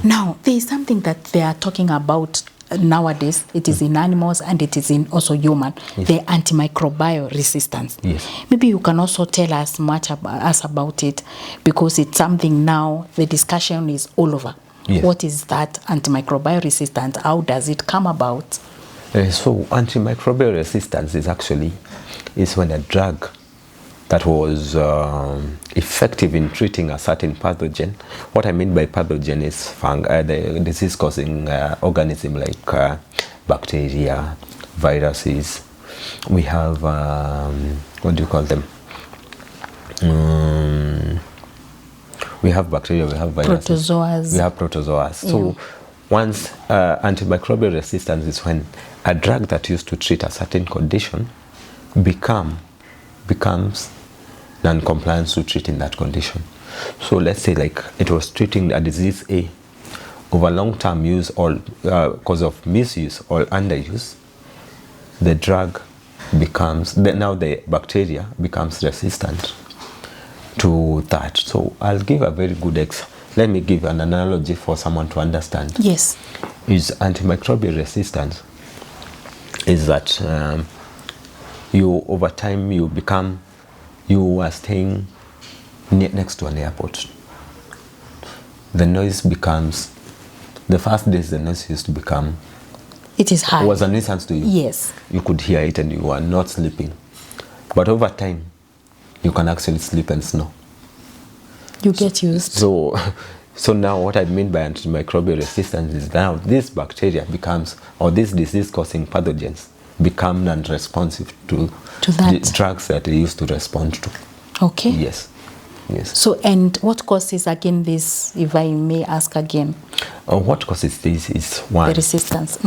Now, there is something that they are talking about nowadays. It is in animals and it is in also human. Yes. The antimicrobial resistance. Yes. Maybe you can also tell us much about it, because it's something now the discussion is all over. Yes. What is that antimicrobial resistance? How does it come about? So antimicrobial resistance is when a drug that was effective in treating a certain pathogen. What I mean by pathogen is fungi, the disease-causing organism like bacteria, viruses. We have, what do you call them? We have bacteria, we have viruses. Protozoas. We have protozoas. Yeah. So once antimicrobial resistance is when a drug that used to treat a certain condition becomes non-compliant to treating that condition. So let's say like it was treating a disease A. Over long-term use or because of misuse or underuse, the drug becomes, now the bacteria becomes resistant to that. So I'll give a very good let me give an analogy for someone to understand. Yes. Is antimicrobial resistance is that you over time you are staying next to an airport. The noise becomes, the first days the noise used to become, it is high. It was a nuisance to you. Yes. You could hear it and you were not sleeping. But over time, you can actually sleep and snore. You get used. So now what I mean by antimicrobial resistance is now this bacteria becomes, or these disease-causing pathogens become non-responsive to that. The drugs that they used to respond to. Okay. Yes. Yes. So, and what causes again this, if I may ask again? What causes this is one, the resistance.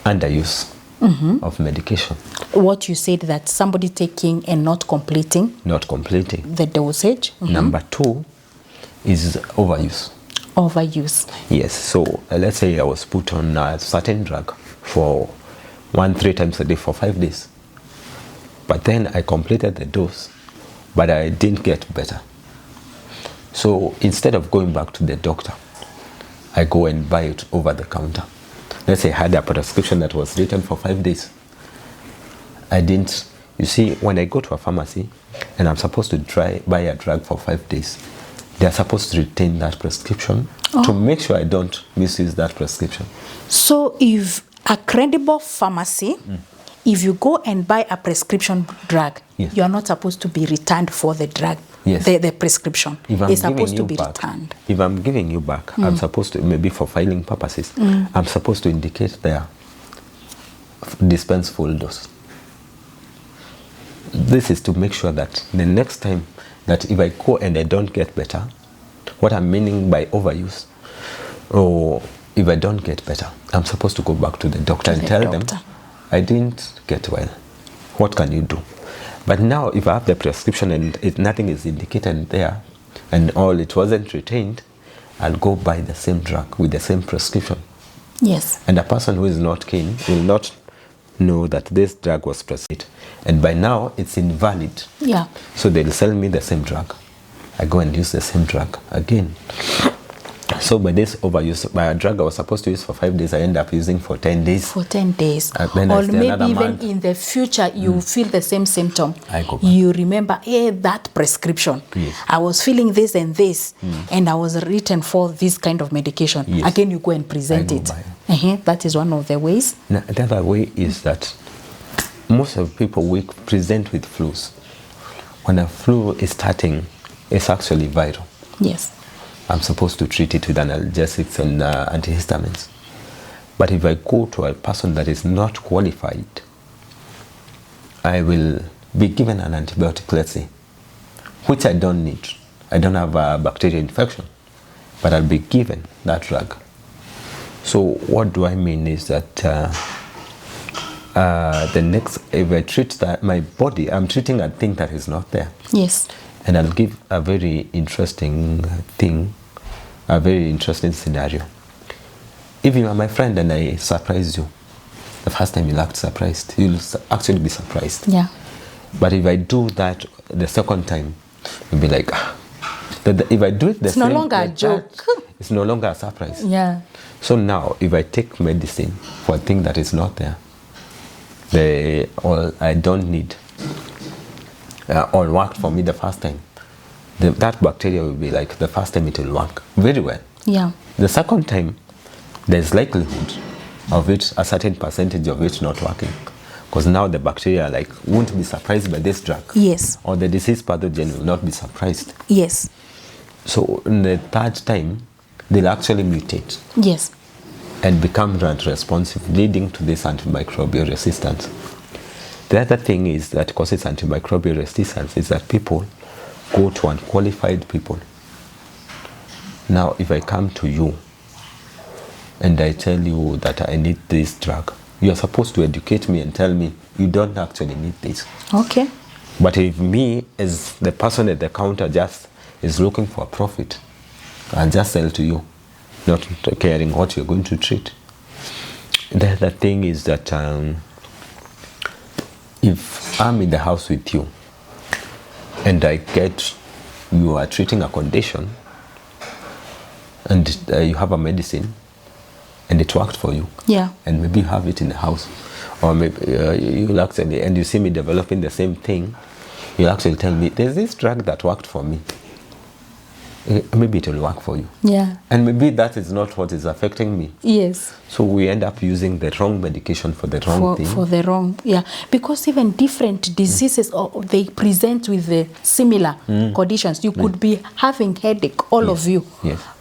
Underuse of medication. What you said, that somebody taking and not completing the dosage. Number two is overuse. Yes. So let's say I was put on a certain drug for 3 times a day for 5 days, but then I completed the dose, but I didn't get better. So instead of going back to the doctor, I go and buy it over the counter. Let's say I had a prescription that was written for 5 days. You see, when I go to a pharmacy and I'm supposed to buy a drug for 5 days, they're supposed to retain that prescription to make sure I don't misuse that prescription. So if a credible pharmacy, if you go and buy a prescription drug, yes, you are not supposed to be returned for the drug. Yes. The prescription is supposed to be returned. If I'm giving you back, I'm supposed to, maybe for filing purposes, I'm supposed to indicate there dispense full dose. This is to make sure that the next time that if I go and I don't get better, what I'm meaning by overuse, or if I don't get better, I'm supposed to go back to the doctor and tell them, I didn't get well. What can you do? But now, if I have the prescription and nothing is indicated there, and all it wasn't retained, I'll go buy the same drug with the same prescription. Yes. And a person who is not keen will not know that this drug was prescribed. And by now, it's invalid. Yeah. So they'll sell me the same drug. I go and use the same drug again. So by this overuse, by a drug I was supposed to use for 5 days, I end up using for 10 days. For 10 days. Then or maybe even month. in the future, you feel the same symptom. I go back. You remember, that prescription. Yes. I was feeling this and this, and I was written for this kind of medication. Yes. Again, you go and present it. That is one of the ways. Now, the other way is that most of people present with flus. When a flu is starting, it's actually viral. Yes. I'm supposed to treat it with analgesics and antihistamines. But if I go to a person that is not qualified, I will be given an antibiotic, let's say, which I don't need. I don't have a bacterial infection, but I'll be given that drug. So what do I mean is that if I treat that, my body, I'm treating a thing that is not there. Yes. And I'll give a very interesting thing, a very interesting scenario. If you are my friend and I surprise you, the first time you'll act surprised, you'll actually be surprised. Yeah. But if I do that the second time, you'll be like, if I do it it's no longer a joke. it's no longer a surprise. Yeah. So now, if I take medicine for a thing that is not there, or I don't need, or worked for me the first time, that bacteria will be like the first time it will work very well. Yeah. The second time, there's likelihood of it, a certain percentage of it not working. Because now the bacteria won't be surprised by this drug. Yes. Or the disease pathogen will not be surprised. Yes. So in the third time, they'll actually mutate. Yes. And become responsive, leading to this antimicrobial resistance. The other thing is that causes antimicrobial resistance is that people go to unqualified people. Now, if I come to you and I tell you that I need this drug, you are supposed to educate me and tell me you don't actually need this. Okay. But if me, as the person at the counter, just is looking for a profit, I'll just sell to you, not caring what you're going to treat. The other thing is that if I'm in the house with you and you are treating a condition and you have a medicine and it worked for you, yeah, and maybe you have it in the house, or maybe you'll actually, and you see me developing the same thing, you'll actually tell me, there's this drug that worked for me. Maybe it will work for you. Yeah. And maybe that is not what is affecting me. Yes. So we end up using the wrong medication for the wrong thing. For the wrong, yeah. Because even different diseases, or they present with the similar conditions. You could be having headache, all of you,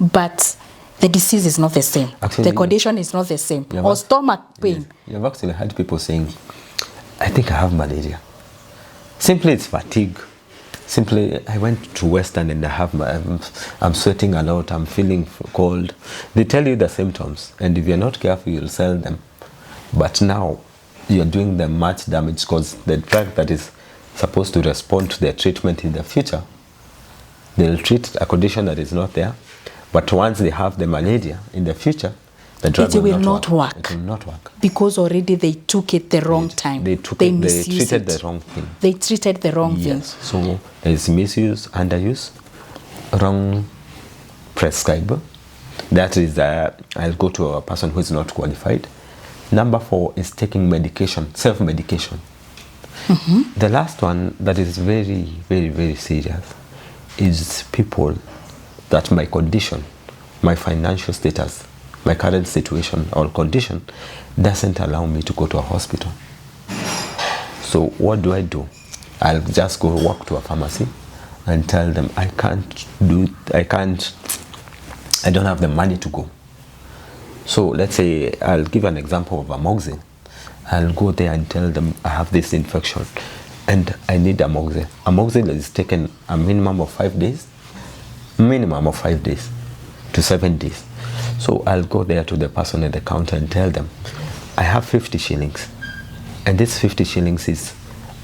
but the disease is not the same. Actually, the condition is not the same. Or stomach pain. Yes. You've actually had people saying, I think I have malaria. Simply it's fatigue. Simply, I went to Western and I'm sweating a lot, I'm feeling cold. They tell you the symptoms, and if you're not careful, you'll sell them. But now, you're doing them much damage because the drug that is supposed to respond to their treatment in the future, they'll treat a condition that is not there, but once they have the malaria in the future, the drug will not work. It will not work. Because already they took it the wrong time. They treated the wrong thing. They treated the wrong thing. Yes. So there's misuse, underuse, wrong prescriber. That is, I'll go to a person who is not qualified. Number 4 is taking medication, self-medication. The last one that is very, very, very serious is people that my condition, my financial status, my current situation or condition doesn't allow me to go to a hospital. So what do? I'll just go walk to a pharmacy and tell them I don't have the money to go. So let's say, I'll give an example of amoxicillin. I'll go there and tell them I have this infection and I need amoxicillin. Amoxicillin is taken a minimum of 5 days to 7 days. So I'll go there to the person at the counter and tell them, I have 50 shillings. And this 50 shillings is,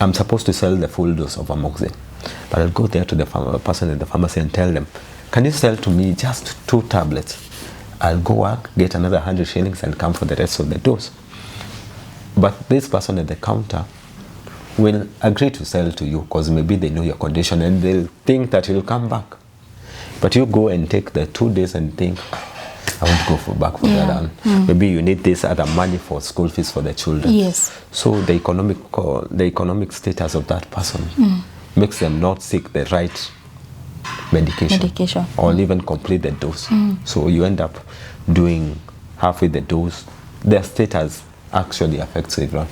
I'm supposed to sell the full dose of amoxicillin. But I'll go there to the person at the pharmacy and tell them, can you sell to me just 2 tablets? I'll go work, get another 100 shillings and come for the rest of the dose. But this person at the counter will agree to sell to you because maybe they know your condition and they'll think that you'll come back. But you go and take the 2 days and think, I won't go back for that. Maybe you need this other money for school fees for the children. Yes. So the economic status of that person makes them not seek the right medication. Or even complete the dose. So you end up doing halfway the dose. Their status actually affects everyone.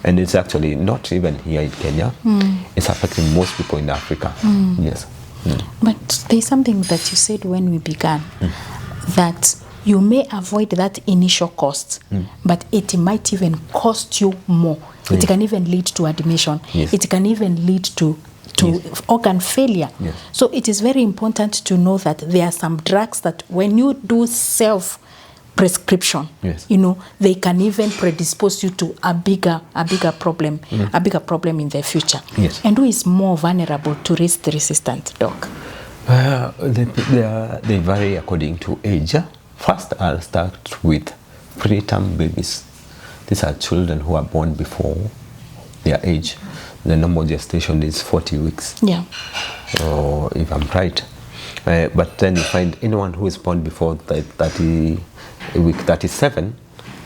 And it's actually not even here in Kenya. It's affecting most people in Africa. Yes. But there's something that you said when we began, that you may avoid that initial cost, but it might even cost you more. It can even lead to admission. It can even lead to organ failure. So it is very important to know that there are some drugs that when you do self-prescription, they can even predispose you to a bigger problem in the future. And who is more vulnerable to resistant, Doc? They vary according to age. First, I'll start with preterm babies. These are children who are born before their age. The normal gestation is 40 weeks. Or if I'm right. But then you find anyone who is born before week 37,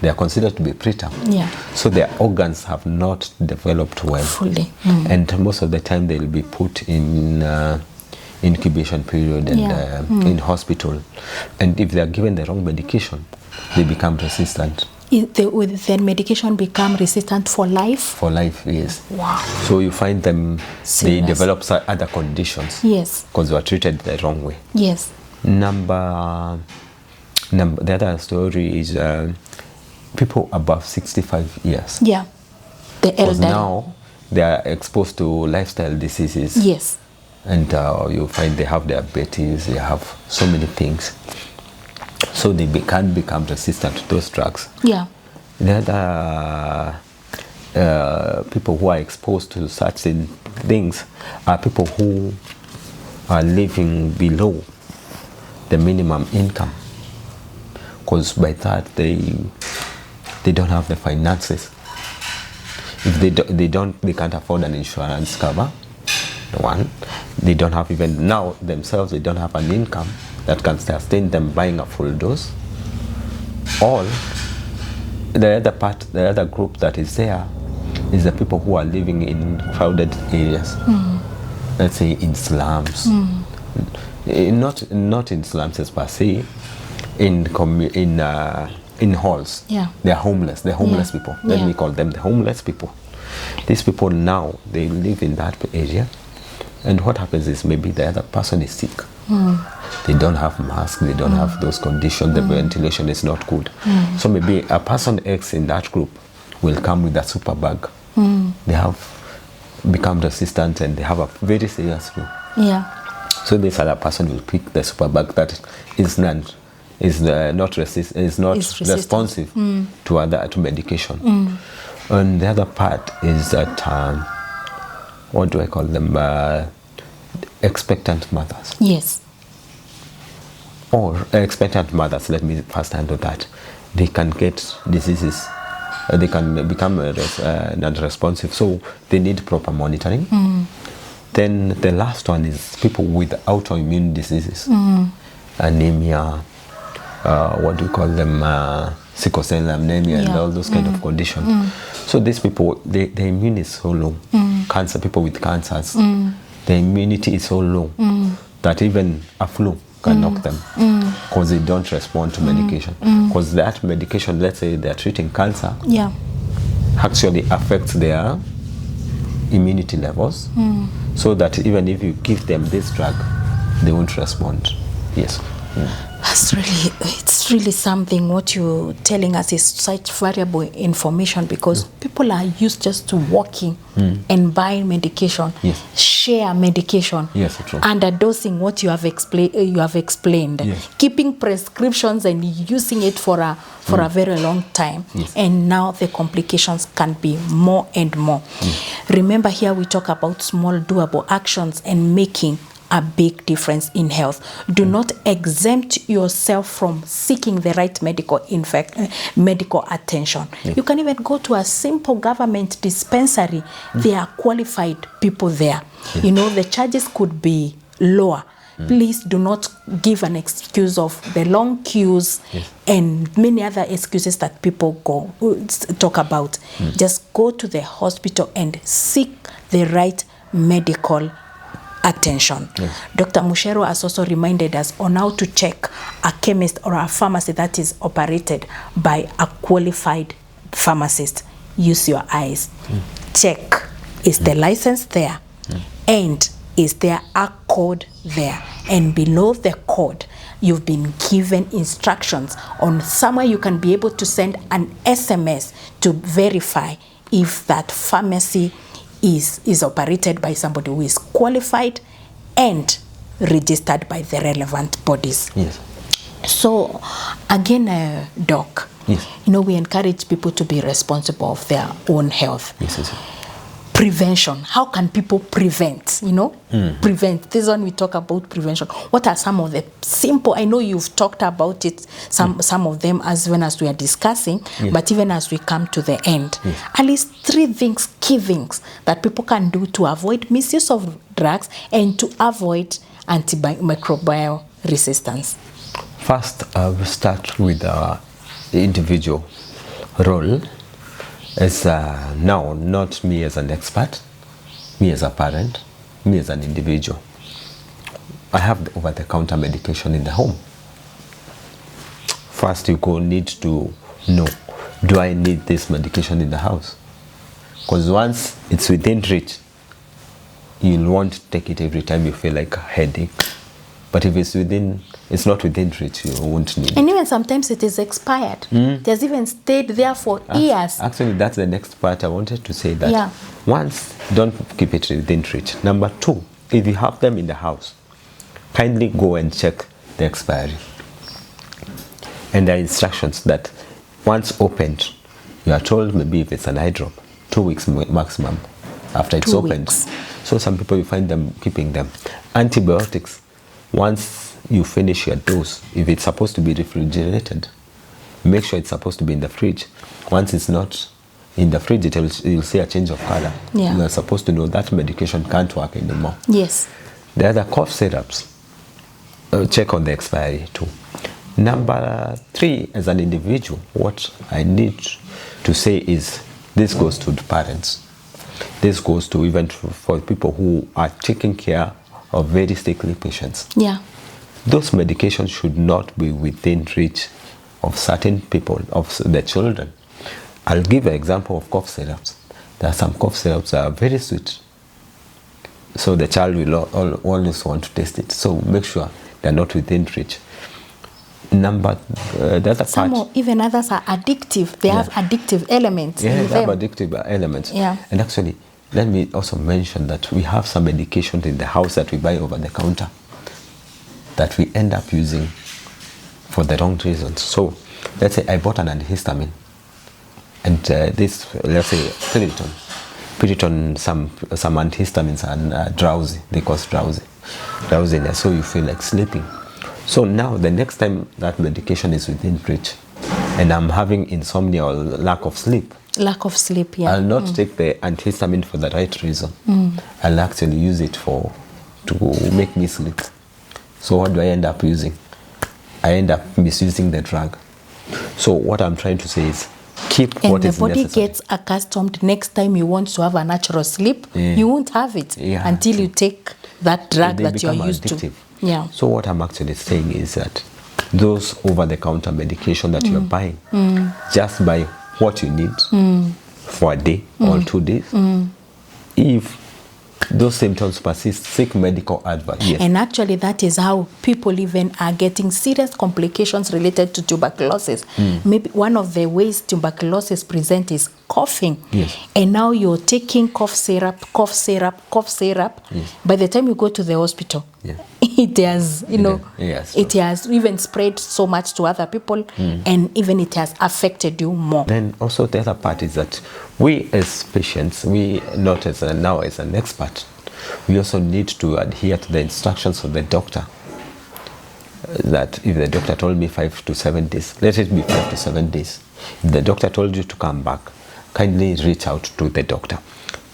they are considered to be preterm. Yeah. So their organs have not developed well. Fully. And most of the time they'll be put in incubation period and in hospital. And if they are given the wrong medication, they become resistant. Will their medication become resistant for life? For life, yes. Wow. So you find them, Serious. they develop other conditions. Yes. Because they were treated the wrong way. Yes. The other story is people above 65 years. Yeah. The elderly. Now they are exposed to lifestyle diseases. Yes. And you find they have diabetes, they have so many things. So they can become resistant to those drugs. Yeah. The other people who are exposed to such things are people who are living below the minimum income. Because by that they don't have the finances. If they can't afford an insurance cover. One, they don't have even now themselves. They don't have an income that can sustain them buying a full dose. Or the other group that is there is the people who are living in crowded areas. Let's say in slums. Not in slums as per se. In halls. Yeah. They are homeless. They're homeless people. Let me call them the homeless people. These people now, they live in that area. And what happens is maybe the other person is sick. They don't have masks, they don't have those conditions, the ventilation is not good. So maybe a person X in that group will come with a super bug. They have become resistant and they have a very serious flu. Yeah. So this other person will pick the super bug that is not responsive to medication. And the other part is that what do I call them? Expectant mothers. Yes. Or expectant mothers, let me first handle that. They can get diseases. They can become non-responsive, so they need proper monitoring. Then the last one is people with autoimmune diseases. Anemia, what do you call them? Sickle cell anemia and all those kind of conditions. So these people, the immune is so low. Cancer, people with cancers, the immunity is so low that even a flu can knock them because they don't respond to medication. Because that medication, let's say they're treating cancer, actually affects their immunity levels, so that even if you give them this drug, they won't respond. Yes. It's really something. What you're telling us is such variable information, because people are used just to walking and buying medication, share medication, underdosing what you have explained, keeping prescriptions and using it for a very long time, and now the complications can be more and more. Remember, here we talk about small doable actions and making a big difference in health. Do not exempt yourself from seeking the right medical attention. You can even go to a simple government dispensary. There are qualified people there. You know, the charges could be lower. Please do not give an excuse of the long queues and many other excuses that people talk about. Just go to the hospital and seek the right medical attention. Dr. Mucheru has also reminded us on how to check a chemist or a pharmacy that is operated by a qualified pharmacist. Use your eyes. Check, is the license there? And is there a code there? And below the code, you've been given instructions on somewhere you can be able to send an SMS to verify if that pharmacy is operated by somebody who is qualified and registered by the relevant bodies. So again, Doc, you know, we encourage people to be responsible of their own health. Prevention. How can people prevent? You know, prevent. This one we talk about prevention. What are some of the simple? I know you've talked about it. Some of them as well as we are discussing. But even as we come to the end, at least 3 things, key things that people can do to avoid misuse of drugs and to avoid antimicrobial resistance? First, we start with the individual role as now, not me as an expert, me as a parent, me as an individual. I have the over-the-counter medication in the home. First, you need to know, do I need this medication in the house? Because once it's within reach, you'll want to take it every time you feel like a headache. But if it's not within reach, you won't need it. And even sometimes it is expired. It has even stayed there for years. Actually, that's the next part I wanted to say, that once, don't keep it within reach. Number two, if you have them in the house, kindly go and check the expiry. And there are instructions that once opened, you are told maybe if it's an eye drop, 2 weeks maximum after it's opened. So some people, you find them keeping them. Antibiotics, once you finish your dose, if it's supposed to be refrigerated, make sure it's supposed to be in the fridge. Once it's not in the fridge, you'll see a change of color. Yeah. You're supposed to know that medication can't work anymore. Yes. The other cough syrups, check on the expiry too. Number three, as an individual, what I need to say is, this goes to the parents. This goes to even for people who are taking care of very sickly patients. Yeah. Those medications should not be within reach of certain people, of the children. I'll give an example of cough syrups. There are some cough syrups that are very sweet. So the child will always want to taste it. So make sure they're not within reach. The other part, even others are addictive. They have addictive elements. Yeah, in they have addictive elements. Yeah. And actually, let me also mention that we have some medications in the house that we buy over the counter that we end up using for the wrong reasons. So let's say I bought an antihistamine, and this, let's say Piriton, some antihistamines are drowsy. They cause drowsiness, so you feel like sleeping. So now the next time that medication is within reach and I'm having insomnia or lack of sleep, yeah. I'll not take the antihistamine for the right reason. I'll actually use it to make me sleep. So what do I end up using? I end up misusing the drug. So what I'm trying to say is, keep what is necessary. And the body gets accustomed. Next time you want to have a natural sleep, you won't have it until you take that drug that you're used addictive. to. Yeah. So what I'm actually saying is that those over-the-counter medication that you're buying, just buy what you need for a day or 2 days. If those symptoms persist, seek medical advice. Yes. And actually that is how people even are getting serious complications related to tuberculosis. Maybe one of the ways tuberculosis presents is coughing. Yes. And now you're taking cough syrup. Yes. By the time you go to the hospital, it has, it has even spread so much to other people, and even it has affected you more. Then also the other part is that we as patients, we not as now as an expert, we also need to adhere to the instructions of the doctor. That if the doctor told me 5 to 7 days, let it be 5 to 7 days. If the doctor told you to come back, kindly reach out to the doctor.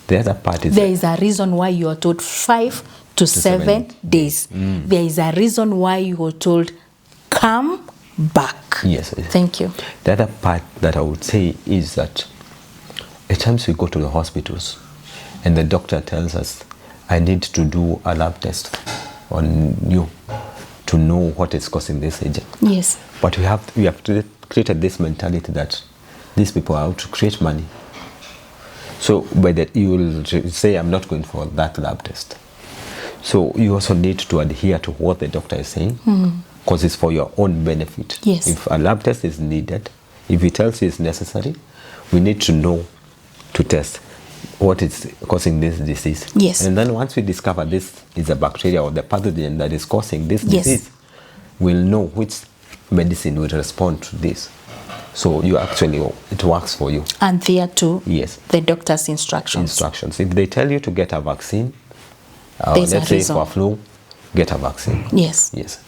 The other part is there is a reason why you are told 5 to 7 days. There is a reason why you were told come back. Yes. Thank you. The other part that I would say is that at times we go to the hospitals and the doctor tells us, I need to do a lab test on you to know what is causing this agent. Yes. But we have created this mentality that these people are out to create money. So by that you will say, I'm not going for that lab test. So you also need to adhere to what the doctor is saying, because it's for your own benefit. Yes. If a lab test is needed, if he tells you it's necessary, we need to know to test what is causing this disease. Yes. And then once we discover this is a bacteria or the pathogen that is causing this disease, we'll know which medicine will respond to this. So you actually, it works for you. And there too, yes, the doctor's instructions. If they tell you to get a vaccine, let's say for flu, get a vaccine. Yes. Yes.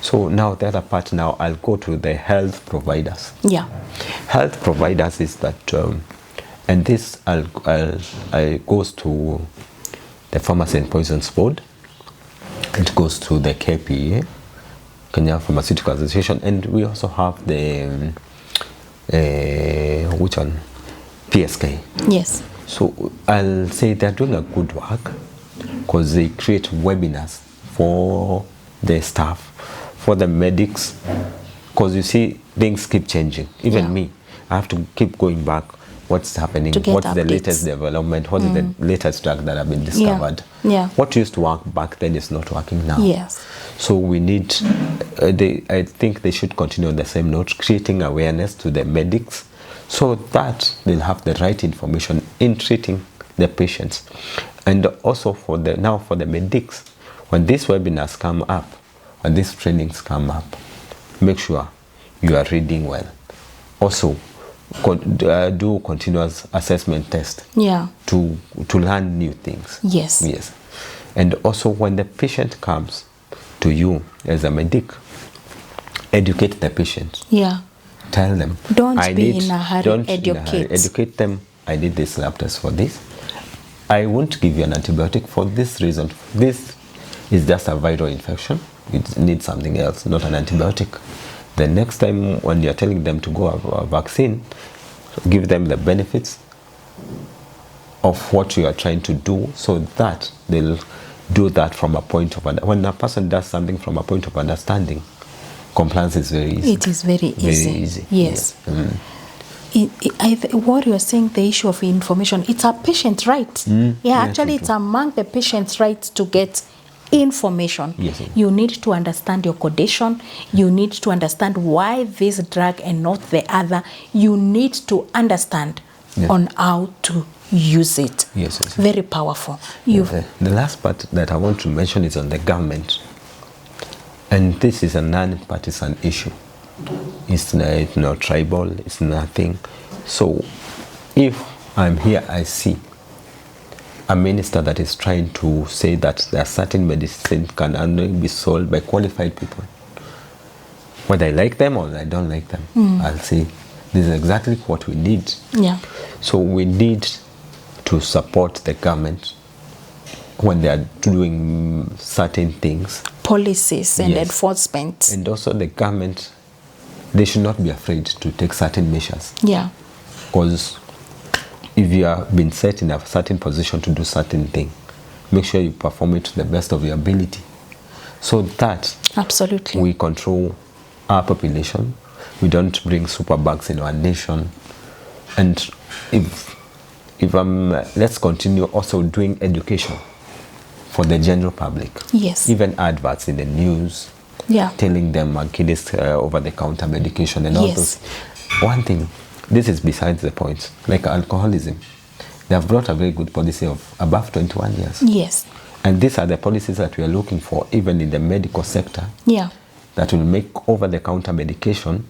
So now the other part, now I'll go to the health providers. Yeah. Health providers is that, and this goes to the Pharmacy and Poisons Board. It goes to the KPA, Kenya Pharmaceutical Association, and we also have the which one? PSK. Yes. So I'll say they're doing a good work because they create webinars for the staff, for the medics, because you see things keep changing. Even me, I have to keep going back. What's happening? What's the latest development? What's the latest drug that have been discovered? What used to work back then is not working now. Yes. So we need, I think they should continue on the same note, creating awareness to the medics so that they'll have the right information in treating the patients. And also for the medics, when these webinars come up, when these trainings come up, make sure you are reading well. Also, do continuous assessment test to learn new things. Yes. And also when the patient comes to you as a medic, educate the patient. Tell them. Don't be in a hurry. Educate them. I need this lab test for this. I won't give you an antibiotic for this reason. This is just a viral infection. It needs something else, not an antibiotic. The next time when you're telling them to go have a vaccine, give them the benefits of what you are trying to do so that they'll do that from a point of when a person does something from a point of understanding, compliance is very easy. It is very easy. Yes. What you're saying, the issue of information, it's a patient right. Actually, it's among the patient's rights to get information. You need to understand your condition. You need to understand why this drug and not the other. You need to understand on how to use it. Very powerful. The last part that I want to mention is on the government. And this is a non-partisan issue. It's not tribal, it's nothing. So if I'm here, I see a minister that is trying to say that there are certain medicines can only be sold by qualified people. Whether I like them or I don't like them, I'll say this is exactly what we need. So we need to support the government when they are doing certain things. Policies and enforcement. And also the government, they should not be afraid to take certain measures. Because if you have been set in a certain position to do certain thing, make sure you perform it to the best of your ability, so that we control our population. We don't bring superbugs in our nation. And if let's continue also doing education for the general public. Even adverts in the news, telling them kidneys over-the-counter medication and all those. One thing. This is besides the point. Like alcoholism, they have brought a very good policy of above 21 years. And these are the policies that we are looking for, even in the medical sector, that will make over-the-counter medication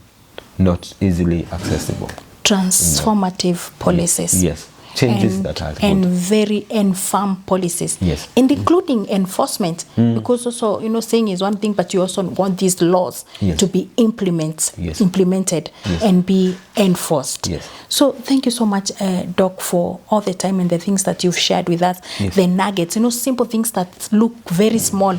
not easily accessible. Transformative policies. Changes that are good. And very firm policies. And including enforcement, because also, saying is one thing, but you also want these laws to be implemented and be enforced. So thank you so much, Doc, for all the time and the things that you've shared with us, the nuggets, simple things that look very small,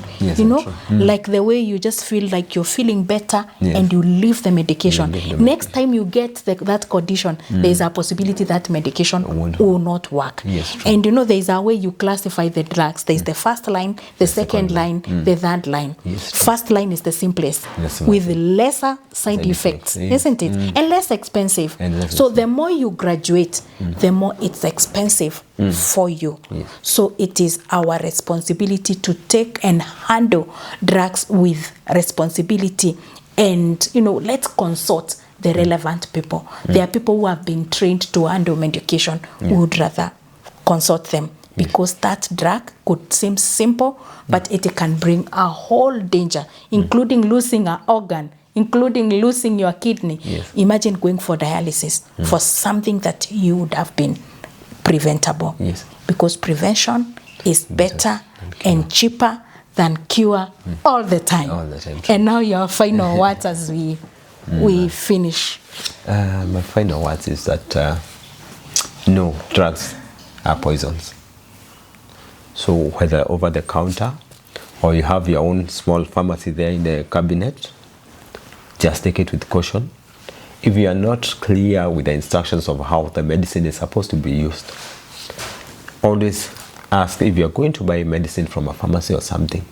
like the way you just feel like you're feeling better and you leave the medication. Next time you get that condition, there's a possibility that medication will not work. And there is a way you classify the drugs. There's the first line, the second line, the third line. First line is the simplest, with lesser side effects, isn't it? And less expensive. So the more you graduate, the more it's expensive for you. So it is our responsibility to take and handle drugs with responsibility. And, let's consult the relevant people. There are people who have been trained to handle medication who would rather consult them, because that drug could seem simple, but it can bring a whole danger, including losing an organ, including losing your kidney. Imagine going for dialysis for something that you would have been preventable. Because prevention is better and cheaper than cure all the time. And now your final words as we finish. My final words is that no, drugs are poisons. So whether over the counter or you have your own small pharmacy there in the cabinet, just take it with caution. If you are not clear with the instructions of how the medicine is supposed to be used, always ask. If you're going to buy medicine from a pharmacy or something,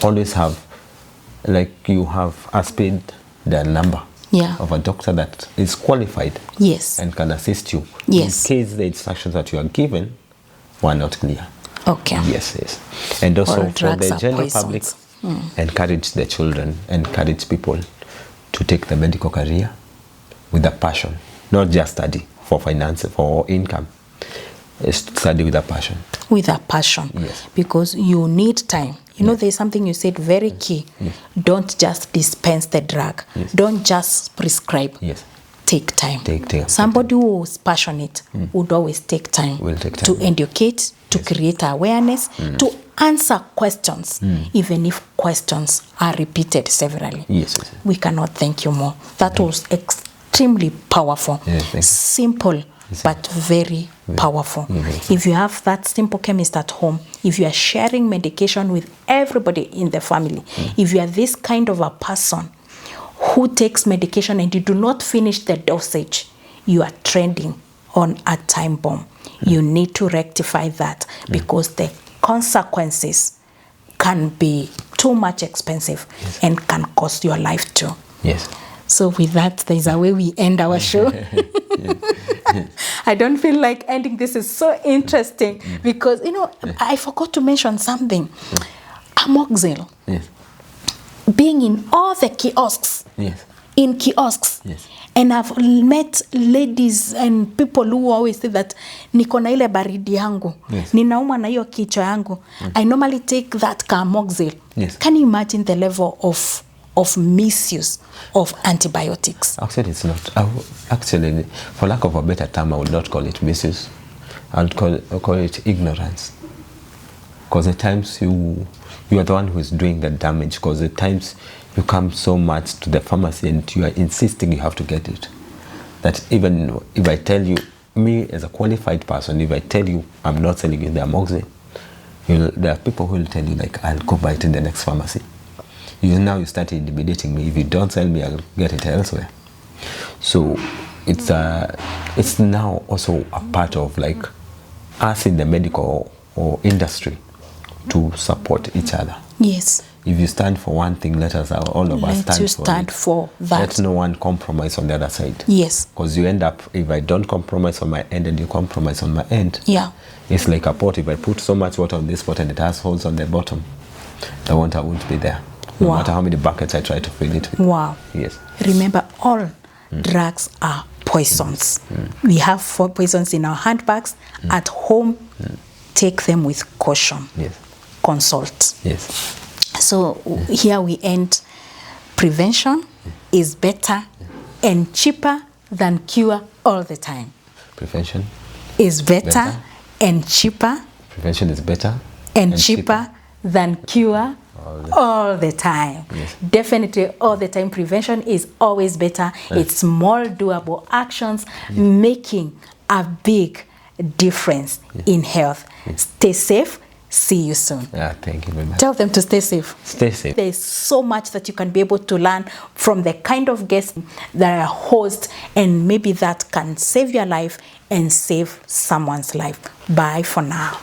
always have, like you have asked the number of a doctor that is qualified and can assist you in case the instructions that you are given were not clear. Okay. Yes. And also for the general public, encourage the children, encourage people to take the medical career with a passion, not just study for finance, for income. Study with a passion. With a passion. Yes. Because you need time. You know, there's something you said very key. Don't just dispense the drug. Don't just prescribe. Take time. Somebody who is passionate would always take time, to educate, to create awareness, to answer questions, even if questions are repeated severally. We cannot thank you more. That was extremely powerful. Simple, but very powerful. If you have that simple chemist at home, if you are sharing medication with everybody in the family, if you are this kind of a person who takes medication and you do not finish the dosage, you are trending on a time bomb. You need to rectify that, because the consequences can be too much expensive and can cost your life too. So with that, there's a way we end our show. I don't feel like ending. This is so interesting because, you know, I forgot to mention something. Amoxil being in all the kiosks, in kiosks. And I've met ladies and people who always say that niko na ile baridi yangu, ninauma na hiyo kichwa yangu. I normally take that Amoxil. Can you imagine the level of misuse of antibiotics? Actually, it's not. Actually, for lack of a better term, I would not call it misuse. I would call it ignorance. Because at times you are the one who is doing the damage. Because at times you come so much to the pharmacy and you are insisting you have to get it. That even if I tell you, me as a qualified person, if I tell you I'm not selling you the Amoxil, there are people who will tell you, like, I'll go buy it in the next pharmacy. Now you start intimidating me. If you don't sell me, I'll get it elsewhere. So it's now also a part of, like, us in the medical or industry to support each other. Yes. If you stand for one thing, let us all of us stand for that. Let no one compromise on the other side. Yes. Because you end up, if I don't compromise on my end and you compromise on my end, it's like a pot. If I put so much water on this pot and it has holes on the bottom, the water won't be there. No matter how many buckets I try to fill it with. Yes. Remember, all drugs are poisons. We have 4 poisons in our handbags. At home, take them with caution. Consult. So here we end. Prevention is better and cheaper than cure all the time. Prevention is better and cheaper. Prevention is better and cheaper than cure all the time. Definitely all the time. Prevention is always better. It's small doable actions making a big difference in health. Stay safe. See you soon. Thank you very much. Tell them to stay safe. Stay safe. There's so much that you can be able to learn from the kind of guests that are hosts, and maybe that can save your life and save someone's life. Bye for now.